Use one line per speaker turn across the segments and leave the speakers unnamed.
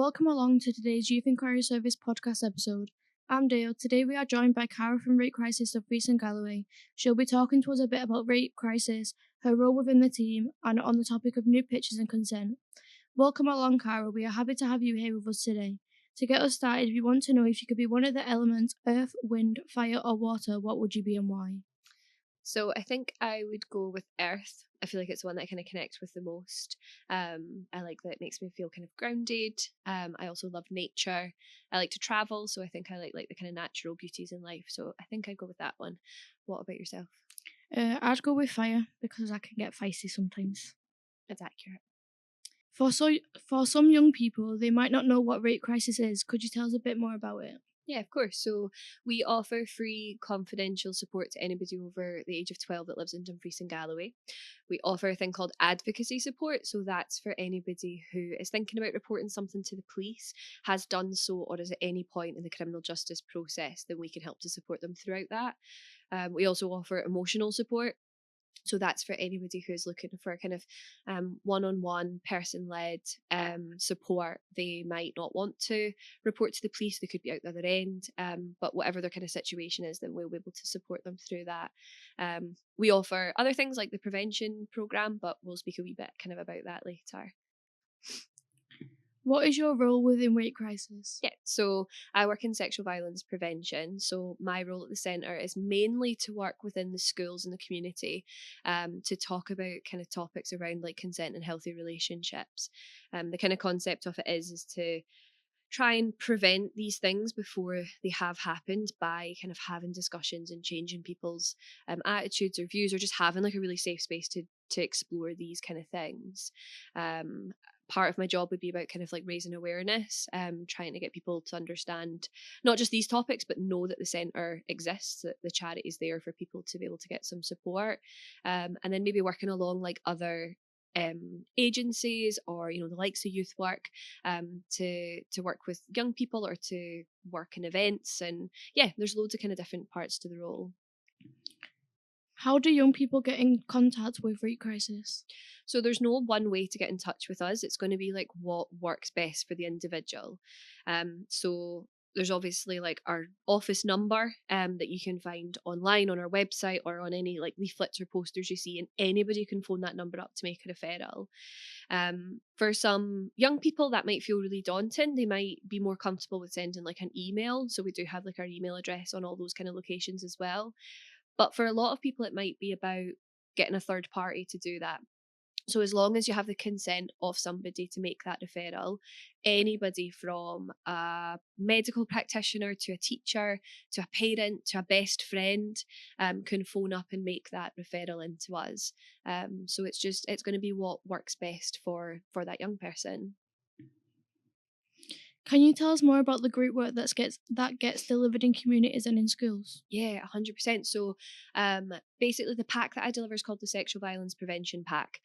Welcome along to today's Youth Enquiry Service Podcast episode. I'm Dayle. Today we are joined by Cara from Rape Crisis Dumfries and Galloway. She'll be talking to us a bit about Rape Crisis, her role within the team, and on the topic of nude pictures and consent. Welcome along, Cara. We are happy to have you here with us today. To get us started, we want to know if you could be one of the elements, earth, wind, fire, or water, what would you be and why?
So I think I would go with earth. I feel like it's one that I kind of connect with the most. I like that it makes me feel kind of grounded. I also love nature. I like to travel, so I think I like the kind of natural beauties in life. So I think I'd go with that one. What about yourself?
I'd go with fire because I can get feisty sometimes.
That's accurate.
For some young people, they might not know what Rape Crisis is. Could you tell us a bit more about it?
Yeah, of course. So we offer free confidential support to anybody over the age of 12 that lives in Dumfries and Galloway. We offer a thing called advocacy support. So that's for anybody who is thinking about reporting something to the police, has done so, or is at any point in the criminal justice process, then we can help to support them throughout that. We also offer emotional support. So that's for anybody who's looking for kind of one-on-one, person-led support. They might not want to report to the police. They could be out the other end. But whatever their kind of situation is, then we'll be able to support them through that. We offer other things like the prevention programme, but we'll speak a wee bit kind of about that later.
What is your role within Rape Crisis?
Yeah, so I work in sexual violence prevention. So my role at the centre is mainly to work within the schools and the community to talk about kind of topics around like consent and healthy relationships. The kind of concept of it is to try and prevent these things before they have happened by kind of having discussions and changing people's attitudes or views, or just having like a really safe space to explore these kind of things. Part of my job would be about kind of like raising awareness, trying to get people to understand not just these topics, but know that the centre exists, that the charity is there for people to be able to get some support, and then maybe working along like other agencies or the likes of youth work to work with young people or to work in events. And yeah, there's loads of kind of different parts to the role.
How do young people get in contact with Rape Crisis?
So there's no one way to get in touch with us. It's going to be like what works best for the individual. So there's obviously like our office number that you can find online on our website or on any like leaflets or posters you see, and anybody can phone that number up to make a referral. For some young people that might feel really daunting. They might be more comfortable with sending like an email. So we do have like our email address on all those kind of locations as well. But for a lot of people, it might be about getting a third party to do that. So as long as you have the consent of somebody to make that referral, anybody from a medical practitioner to a teacher to a parent to a best friend can phone up and make that referral into us. So it's going to be what works best for that young person.
Can you tell us more about the great work that gets delivered in communities and in schools?
Yeah, 100%. So basically the pack that I deliver is called the Sexual Violence Prevention Pack.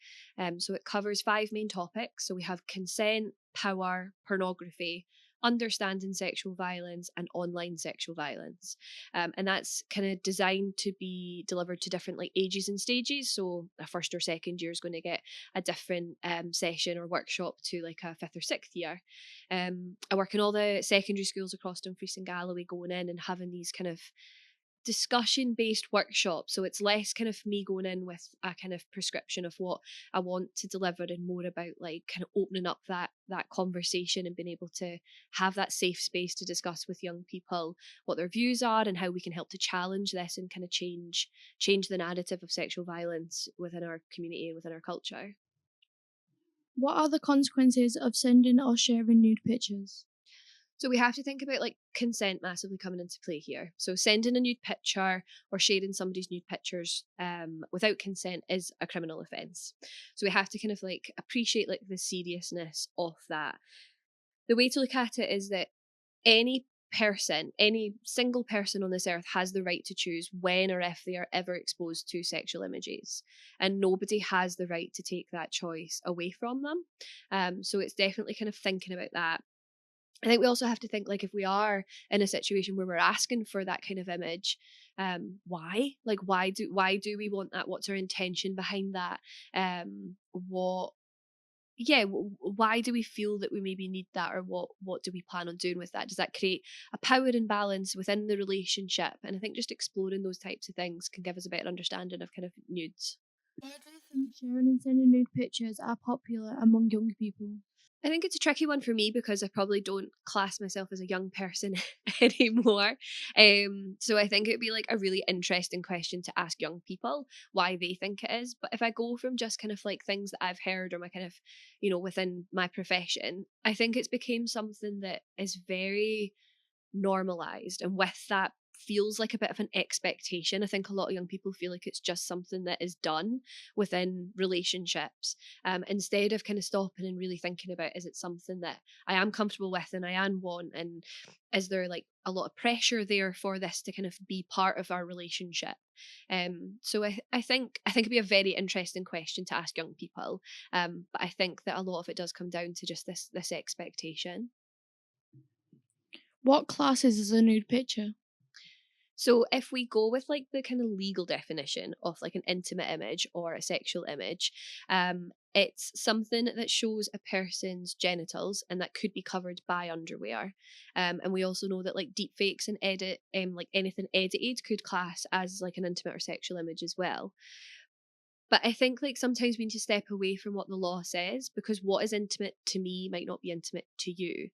So it covers 5 main topics. So we have consent, power, pornography, understanding sexual violence, and online sexual violence. And that's kind of designed to be delivered to different like ages and stages. So a first or second year is going to get a different session or workshop to like a 5th or 6th year. I work in all the secondary schools across Dumfries and Galloway, going in and having these kind of discussion based workshops. So it's less kind of me going in with a kind of prescription of what I want to deliver, and more about like kind of opening up that conversation and being able to have that safe space to discuss with young people what their views are and how we can help to challenge this and kind of change the narrative of sexual violence within our community and within our culture.
What are the consequences of sending or sharing nude pictures?
So we have to think about like consent massively coming into play here. So sending a nude picture or sharing somebody's nude pictures without consent is a criminal offence. So we have to kind of like appreciate like the seriousness of that. The way to look at it is that any single person on this earth has the right to choose when or if they are ever exposed to sexual images, and nobody has the right to take that choice away from them. So it's definitely kind of thinking about that. I think we also have to think like if we are in a situation where we're asking for that kind of image, why? Like why do we want that? What's our intention behind that? What yeah, why do we feel that we maybe need that, or what do we plan on doing with that? Does that create a power imbalance within the relationship? And I think just exploring those types of things can give us a better understanding of kind of nudes.
Why do you think sharing and sending nude pictures are popular among young people?
I think it's a tricky one for me because I probably don't class myself as a young person anymore. So I think it'd be like a really interesting question to ask young people why they think it is. But if I go from just kind of like things that I've heard or my kind of, within my profession, I think it's became something that is very normalized, and with that feels like a bit of an expectation. I think a lot of young people feel like it's just something that is done within relationships, instead of kind of stopping and really thinking about, is it something that I am comfortable with and I am want, and is there like a lot of pressure there for this to kind of be part of our relationship? So I think it'd be a very interesting question to ask young people, but I think that a lot of it does come down to just this expectation.
What classes is a nude picture?
So if we go with like the kind of legal definition of like an intimate image or a sexual image, it's something that shows a person's genitals, and that could be covered by underwear. And we also know that like deep fakes and like anything edited could class as like an intimate or sexual image as well. But I think like sometimes we need to step away from what the law says, because what is intimate to me might not be intimate to you.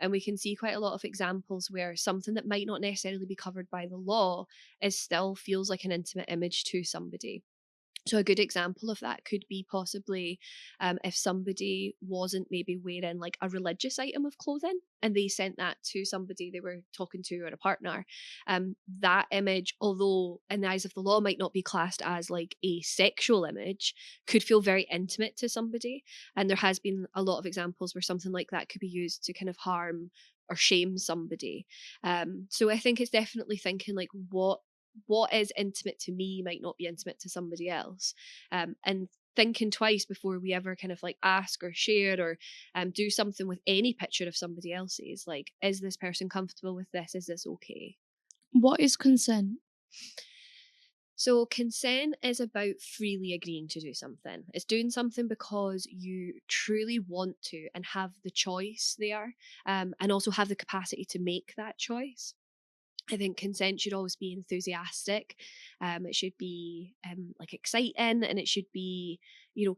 And we can see quite a lot of examples where something that might not necessarily be covered by the law is still feels like an intimate image to somebody. So a good example of that could be possibly if somebody wasn't maybe wearing like a religious item of clothing and they sent that to somebody they were talking to or a partner. That image, although in the eyes of the law might not be classed as like a sexual image, could feel very intimate to somebody. And there has been a lot of examples where something like that could be used to kind of harm or shame somebody. So I think it's definitely thinking like what is intimate to me might not be intimate to somebody else, and thinking twice before we ever kind of like ask or share or do something with any picture of somebody else's. Like, is this person comfortable with this? Is this okay?
What is consent?
So consent is about freely agreeing to do something. It's doing something because you truly want to and have the choice there, and also have the capacity to make that choice. I think consent should always be enthusiastic. It should be like exciting, and it should be,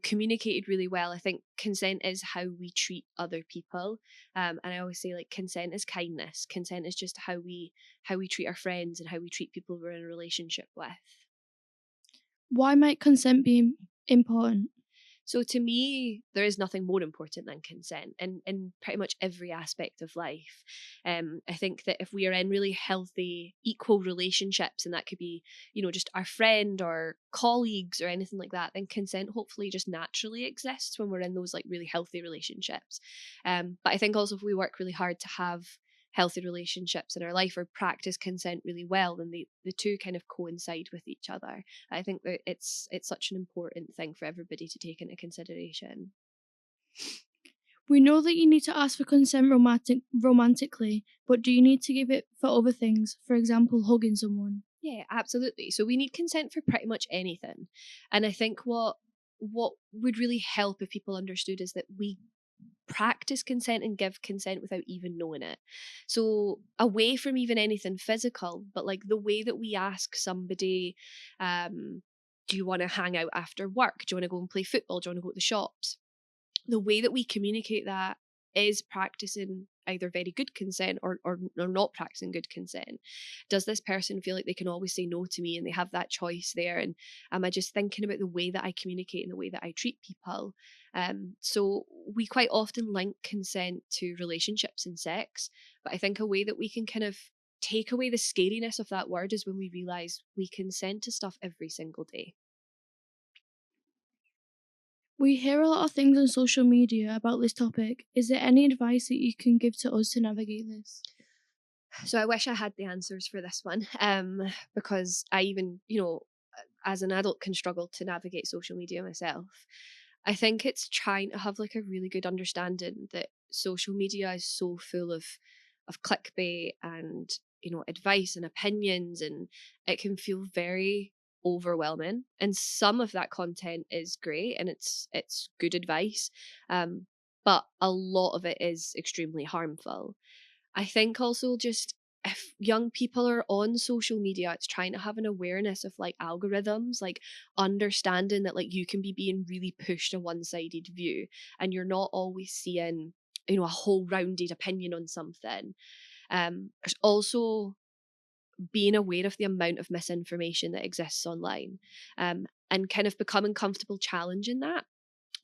communicated really well. I think consent is how we treat other people, and I always say like consent is kindness. Consent is just how we treat our friends and how we treat people we're in a relationship with.
Why might consent be important?
So to me, there is nothing more important than consent in pretty much every aspect of life. I think that if we are in really healthy, equal relationships, and that could be, just our friend or colleagues or anything like that, then consent hopefully just naturally exists when we're in those like really healthy relationships. But I think also if we work really hard to have healthy relationships in our life or practice consent really well, then the two kind of coincide with each other. I think that it's such an important thing for everybody to take into consideration.
We know that you need to ask for consent romantically, but do you need to give it for other things? For example, hugging someone.
Yeah, absolutely. So we need consent for pretty much anything. And I think what would really help if people understood is that we practice consent and give consent without even knowing it. So away from even anything physical, but like the way that we ask somebody, do you want to hang out after work? Do you want to go and play football? Do you want to go to the shops? The way that we communicate that is practicing either very good consent or not practicing good consent. Does this person feel like they can always say no to me and they have that choice there? And am I just thinking about the way that I communicate and the way that I treat people? So we quite often link consent to relationships and sex, but I think a way that we can kind of take away the scariness of that word is when we realize we consent to stuff every single day.
We hear a lot of things on social media about this topic. Is there any advice that you can give to us to navigate this?
So I wish I had the answers for this one, because I even, as an adult can struggle to navigate social media myself. I think it's trying to have like a really good understanding that social media is so full of clickbait and, advice and opinions, and it can feel very overwhelming, and some of that content is great and it's good advice, but a lot of it is extremely harmful. I think also just if young people are on social media, it's trying to have an awareness of like algorithms, like understanding that like you can be being really pushed a one-sided view and you're not always seeing, you know, a whole rounded opinion on something. There's also being aware of the amount of misinformation that exists online, and kind of becoming comfortable challenging that.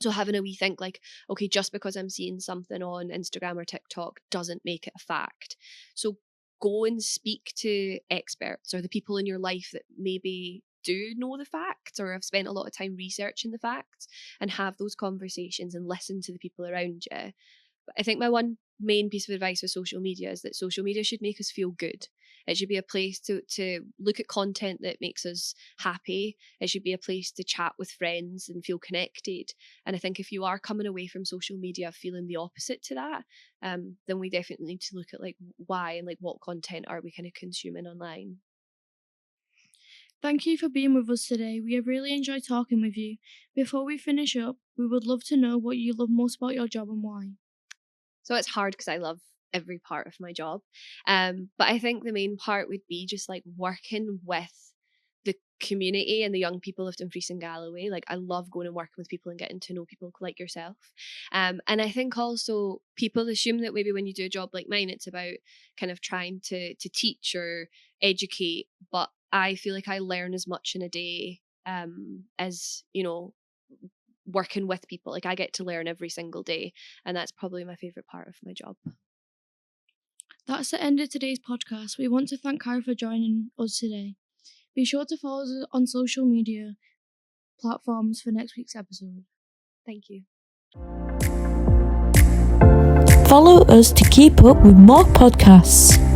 So having a wee think like, okay, just because I'm seeing something on Instagram or TikTok doesn't make it a fact. So go and speak to experts or the people in your life that maybe do know the facts or have spent a lot of time researching the facts, and have those conversations and listen to the people around you. But I think my one main piece of advice with social media is that social media should make us feel good. It should be a place to look at content that makes us happy. It should be a place to chat with friends and feel connected. And I think if you are coming away from social media feeling the opposite to that, then we definitely need to look at like why and like what content are we kind of consuming online.
Thank you for being with us today. We have really enjoyed talking with you. Before we finish up, we would love to know what you love most about your job and why.
So it's hard because I love every part of my job. But I think the main part would be just like working with the community and the young people of Dumfries and Galloway. Like I love going and working with people and getting to know people like yourself. And I think also people assume that maybe when you do a job like mine, it's about kind of trying to teach or educate. But I feel like I learn as much in a day as, you know, working with people. Like I get to learn every single day, and that's probably my favorite part of my job.
That's the end of today's podcast. We want to thank Cara for joining us today. Be sure to follow us on social media platforms for next week's episode.
Thank you.
Follow us to keep up with more podcasts.